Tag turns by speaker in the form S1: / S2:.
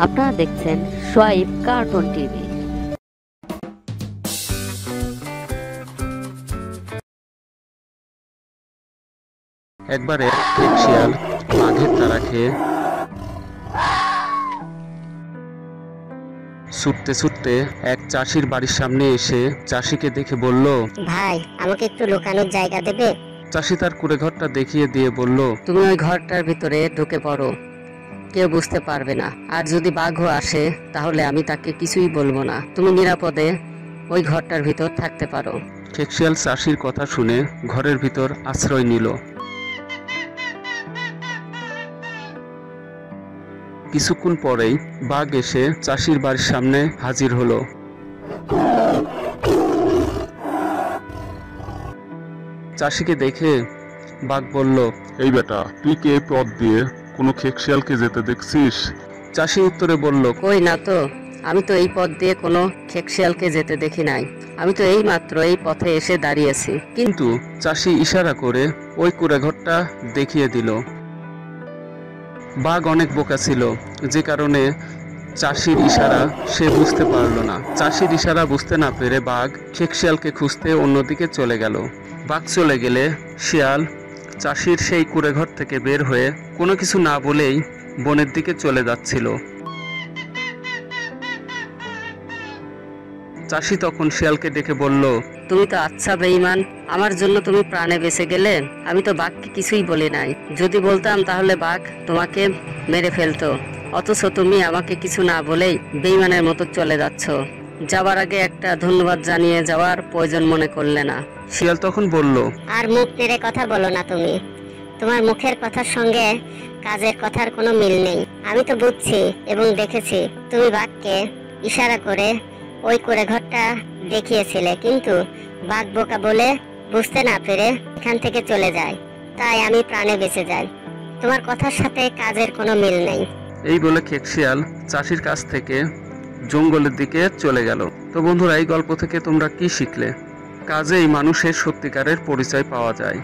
S1: আপনারা দেখছেন Shoaib cartoon TV.
S2: একবার এক শিয়াল বাঘের তাড়া খেয়ে ছুটতে ছুটতে এক চাষির বাড়ির সামনে এসে চাষিকে দেখে বলল,
S3: ভাই আমাকে একটু লুকানোর জায়গা দেবে?
S2: চাষি তার কুড়ে ঘরটা দেখিয়ে দিয়ে বলল,
S1: তুমি ওই ঘরটার ভিতরে ঢুকে পড়ো, কেউ বুঝতে পারবে না। আর যদি বাঘও আসে তাহলে আমি তাকে কিছুই বলবো না। তুমি নিরাপদে ওই ঘরটার ভিতর থাকতে পারো।
S2: শিয়াল চাষির কথা শুনে ঘরের ভিতর আশ্রয় নিল। কিছুক্ষণ পরেই বাঘ এসে চাষির বাড়ির সামনে হাজির হলো। চাষিকে দেখে বাঘ বলল,
S4: এই বেটা, তুই কি এই পথ দিয়ে কোনো শিয়ালকে যেতে দেখছিস?
S2: চাষি উত্তরে বলল,
S1: কই না তো, আমি তো এই পথ দিয়ে কোনো শিয়ালকে যেতে দেখি নাই। আমি তো এই মাত্র এই পথে এসে দাঁড়িয়েছি।
S2: কিন্তু চাষি ইশারা করে ওই কুড়ে ঘরটা দেখিয়ে দিল। বাঘ অনেক বোকা ছিল, যে কারণে চাষির ইশারা সে বুঝতে পারল না। চাষির ইশারা বুঝতে না পেরে বাঘ শিয়ালকে খুঁজতে অন্যদিকে চলে গেল। বাঘ চলে গেলে শিয়াল চাষির সেই কুড়ে ঘর থেকে বের হয়ে কোনো কিছু না বলেই বনের দিকে চলে যাচ্ছিল। চাষি তখন শিয়ালকে ডেকে বলল,
S1: তুমি তো আচ্ছা বেঈমান, আমার জন্য তুমি প্রাণে বেঁচে গেলে। আমি তো বাঘকে কিছুই বলি নাই। যদি বলতাম তাহলে বাঘ তোমাকে মেরে ফেলতো, অথচ তুমি আমাকে কিছু না বলেই বেঈমানের মতো চলে যাচ্ছ। যাবার আগে একটা ধন্যবাদ জানিয়ে যাওয়ার প্রয়োজন মনে করলে না।
S2: শিয়াল তখন বলল,
S3: আর মুখ নেড়ে কথা বলো না তুমি। তোমার মুখের কথার সঙ্গে কাজের কথার কোনো মিল নেই। আমি তো বুঝছি এবং দেখেছি তুমি বাঘকে ইশারা করে ওই করে ঘরটা দেখিয়েছিলে, কিন্তু বাঘ বোকা বলে বুঝতে না পেরে এখান থেকে চলে যায়। তাই আমি প্রাণে বেঁচে যাই। তোমার কথার সাথে কাজের কোনো মিল নেই।
S2: এই বলে শিয়াল চাষির কাছ থেকে জঙ্গলের দিকে চলে গেল। তো বন্ধুরা, এই গল্প থেকে তোমরা কি শিখলে? কাজেই মানুষের সত্যিকারের পরিচয় পাওয়া যায়।